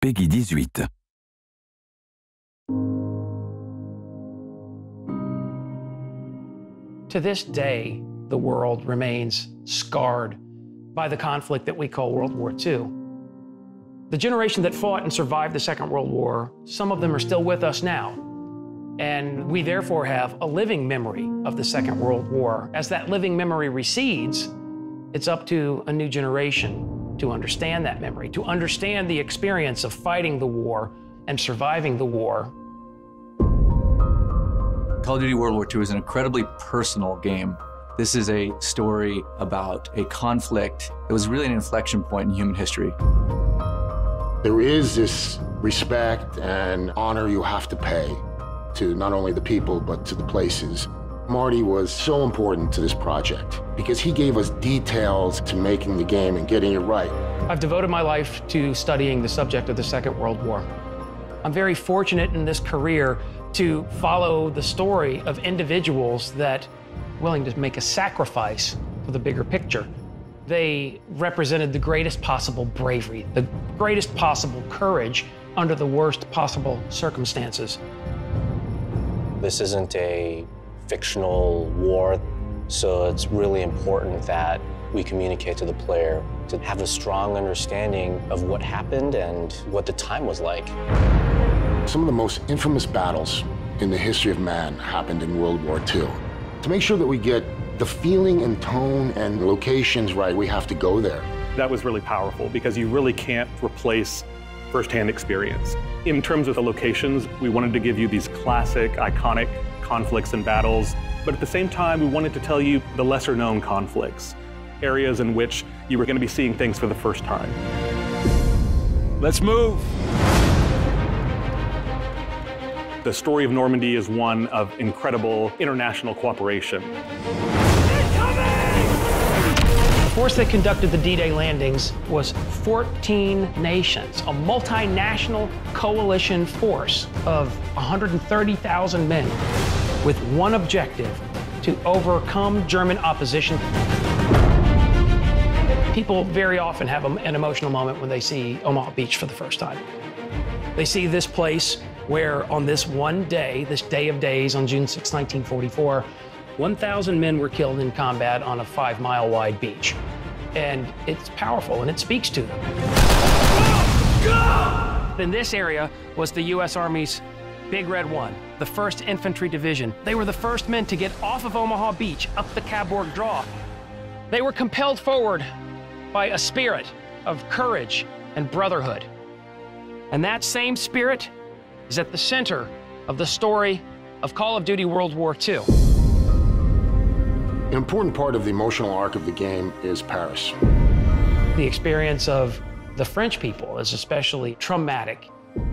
Peggy 18. To this day, the world remains scarred by the conflict that we call World War II. The generation that fought and survived the Second World War, some of them are still with us now. And we therefore have a living memory of the Second World War. As that living memory recedes, it's up to a new generation to understand that memory, to understand the experience of fighting the war and surviving the war. Call of Duty World War II is an incredibly personal game. This is a story about a conflict that was really an inflection point in human history. There is this respect and honor you have to pay to not only the people, but to the places. Marty was so important to this project because he gave us details to making the game and getting it right. I've devoted my life to studying the subject of the Second World War. I'm very fortunate in this career to follow the story of individuals that are willing to make a sacrifice for the bigger picture. They represented the greatest possible bravery, the greatest possible courage under the worst possible circumstances. This isn't a fictional war, so it's really important that we communicate to the player to have a strong understanding of what happened and what the time was like. Some of the most infamous battles in the history of man happened in World War II. To make sure that we get the feeling and tone and locations right, we have to go there. That was really powerful because you really can't replace firsthand experience. In terms of the locations, we wanted to give you these classic, iconic conflicts and battles, but at the same time, we wanted to tell you the lesser-known conflicts, areas in which you were going to be seeing things for the first time. Let's move! The story of Normandy is one of incredible international cooperation. The force that conducted the D-Day landings was 14 nations, a multinational coalition force of 130,000 men with one objective: to overcome German opposition. People very often have an emotional moment when they see Omaha Beach for the first time. They see this place where on this one day, this day of days on June 6, 1944, 1,000 men were killed in combat on a 5-mile wide beach. And it's powerful and it speaks to them. In this area was the U.S. Army's Big Red One, the 1st Infantry Division. They were the first men to get off of Omaha Beach up the Cabourg Draw. They were compelled forward by a spirit of courage and brotherhood. And that same spirit is at the center of the story of Call of Duty World War II. An important part of the emotional arc of the game is Paris. The experience of the French people is especially traumatic.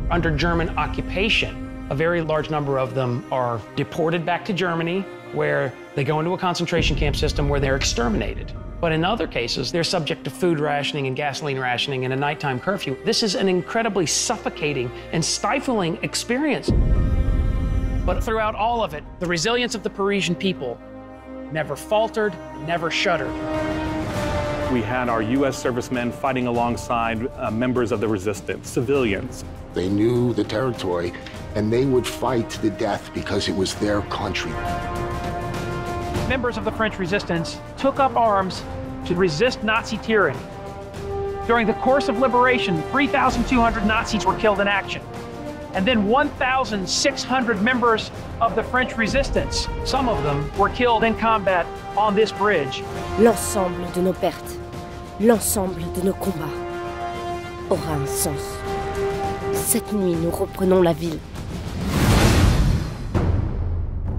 Under German occupation, a very large number of them are deported back to Germany, where they go into a concentration camp system where they're exterminated. But in other cases, they're subject to food rationing and gasoline rationing and a nighttime curfew. This is an incredibly suffocating and stifling experience. But throughout all of it, the resilience of the Parisian people never faltered, never shuddered. We had our U.S. servicemen fighting alongside members of the resistance, civilians. They knew the territory, and they would fight to the death because it was their country. Members of the French resistance took up arms to resist Nazi tyranny. During the course of liberation, 3,200 Nazis were killed in action. And then 1,600 members of the French resistance, some of them were killed in combat on this bridge. L'ensemble de nos pertes, l'ensemble de nos combats aura un sens. Cette nuit, nous reprenons la ville.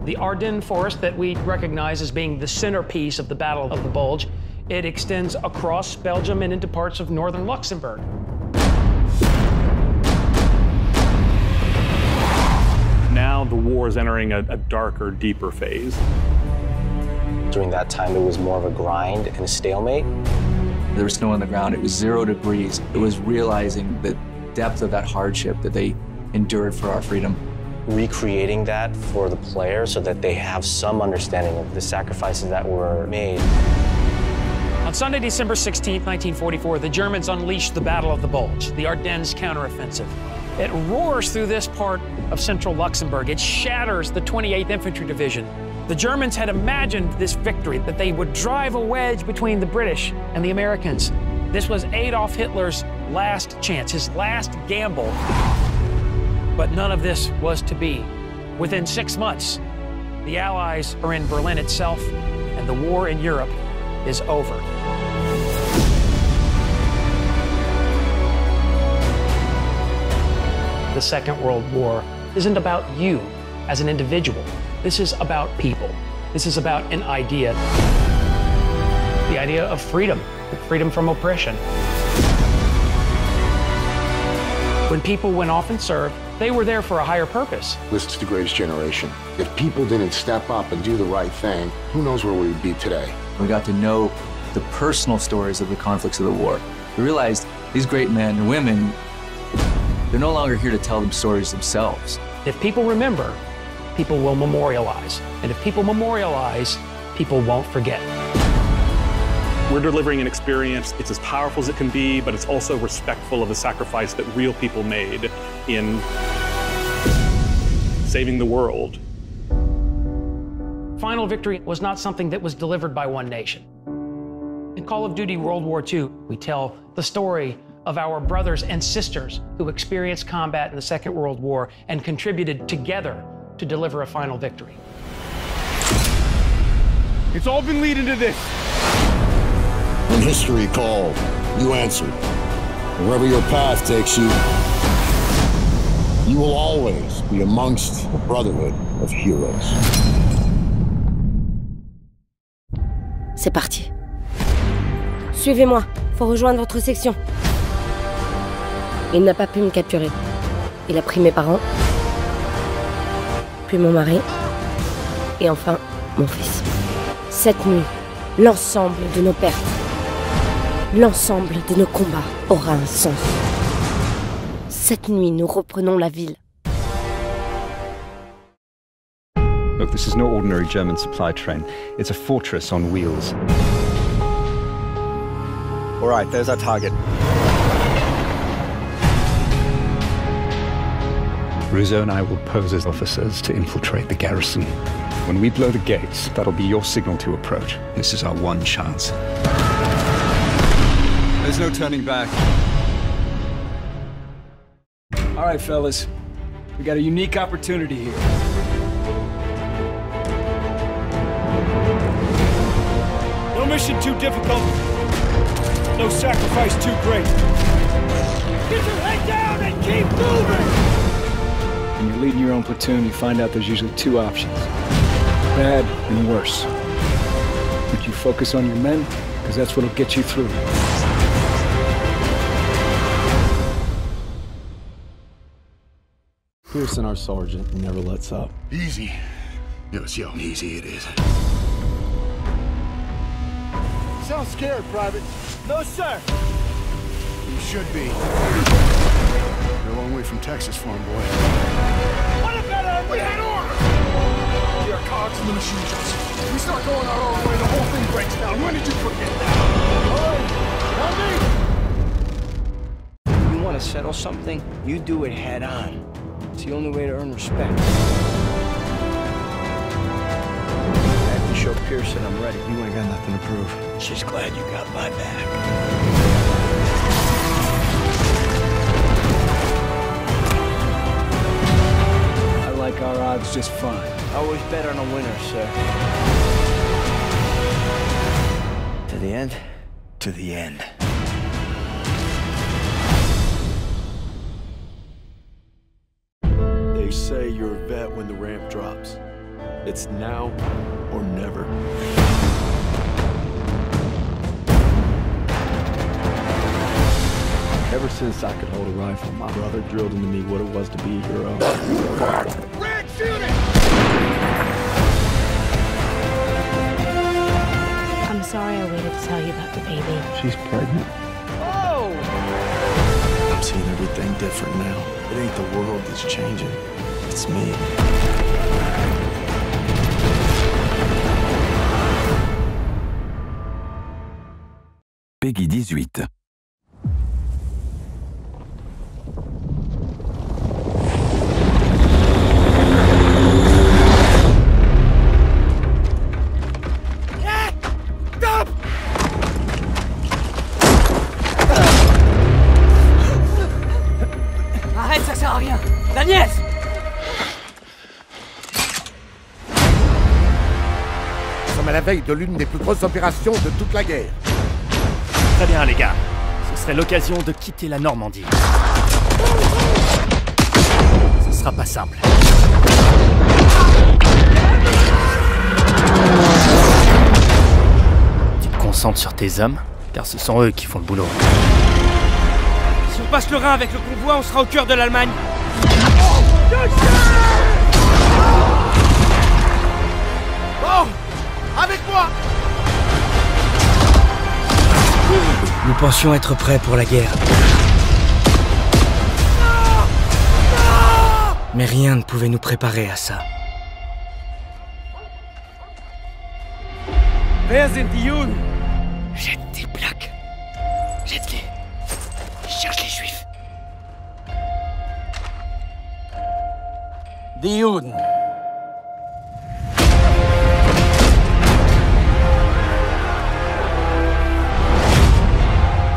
The Arden Forest that we recognize as being the centerpiece of the Battle of the Bulge, it extends across Belgium and into parts of northern Luxembourg. Now the war is entering a darker, deeper phase. During that time, it was more of a grind and a stalemate. There was snow on the ground. It was 0 degrees. It was realizing the depth of that hardship that they endured for our freedom. Recreating that for the player so that they have some understanding of the sacrifices that were made. On Sunday, December 16, 1944, the Germans unleashed the Battle of the Bulge, the Ardennes counteroffensive. It roars through this part of central Luxembourg. It shatters the 28th Infantry Division. The Germans had imagined this victory, that they would drive a wedge between the British and the Americans. This was Adolf Hitler's last chance, his last gamble. But none of this was to be. Within 6 months, the Allies are in Berlin itself, and the war in Europe is over. The Second World War isn't about you as an individual. This is about people. This is about an idea. The idea of freedom, freedom from oppression. When people went off and served, they were there for a higher purpose. This is the greatest generation. If people didn't step up and do the right thing, who knows where we would be today? We got to know the personal stories of the conflicts of the war. We realized these great men and women, they're no longer here to tell them stories themselves. If people remember, people will memorialize. And if people memorialize, people won't forget. We're delivering an experience, it's as powerful as it can be, but it's also respectful of the sacrifice that real people made in saving the world. Final victory was not something that was delivered by one nation. In Call of Duty World War II, we tell the story of our brothers and sisters who experienced combat in the Second World War and contributed together to deliver a final victory. It's all been leading to this. When history called, you answered. Wherever your path takes you, you will always be amongst the Brotherhood of heroes. C'est parti. Suivez-moi, faut rejoindre votre section. Il n'a pas pu me capturer. Il a pris mes parents, puis mon mari, et enfin mon fils. Cette nuit, l'ensemble de nos pertes, l'ensemble de nos combats aura un sens. Cette nuit, nous reprenons la ville. Look, this is no ordinary German supply train. It's a fortress on wheels. All right, there's our target. Rizzo and I will pose as officers to infiltrate the garrison. When we blow the gates, that'll be your signal to approach. This is our one chance. There's no turning back. All right, fellas. We got a unique opportunity here. No mission too difficult. No sacrifice too great. Get your head down and keep moving! When you're leading your own platoon, you find out there's usually two options. Bad and worse. But you focus on your men, because that's what'll get you through. Pearson, our sergeant, never lets up. Easy. Yes, yo, easy it is. Sound scared, Private. No, sir. You should be. You're a long way from Texas, farm boy. What about we had order? We are cogs in the machine, Johnson. We start going our own way, the whole thing breaks down. When did you forget that? All right, You want to settle something, you do it head on. It's the only way to earn respect. After you show Pearson I'm ready. You ain't got nothing to prove. She's glad you got my back. I like our odds just fine. Always bet on a winner, sir. To the end? To the end. They say you're a vet when the ramp drops. It's now or never. Ever since I could hold a rifle, my brother drilled into me what it was to be a hero. Red, shoot it! I'm sorry I waited to tell you about the baby. She's pregnant. Oh! I'm seeing everything different now. It ain't the world that's changing. It's me. Peggy 18. Stop! Arrête, ça sert à rien. La nièce! Nous sommes à la veille de l'une des plus grosses opérations de toute la guerre. Très bien, les gars. Ce serait l'occasion de quitter la Normandie. Ce sera pas simple. Tu te concentres sur tes hommes, car ce sont eux qui font le boulot. Si on passe le Rhin avec le convoi, on sera au cœur de l'Allemagne. Bon, avec moi! Nous pensions être prêts pour la guerre. Mais rien ne pouvait nous préparer à ça. Wer sind die Juden? Jette des plaques. Jette-les. Cherche les Juifs. Die Juden.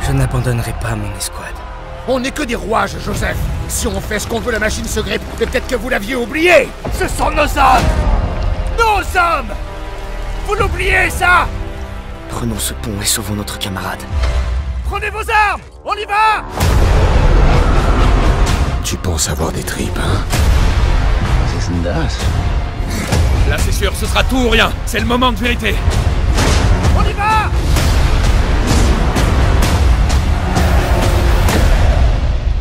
Je n'abandonnerai pas mon escouade. On n'est que des rouages, Joseph. Si on fait ce qu'on veut, la machine se grippe. Mais peut-être que vous l'aviez oublié. Ce sont nos hommes. Nos hommes. Vous l'oubliez, ça? Prenons ce pont et sauvons notre camarade. Prenez vos armes. On y va. Tu penses avoir des tripes, hein? Là, c'est sûr, ce sera tout ou rien. C'est le moment de vérité. On y va.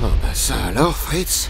Oh bah ça alors, Fritz.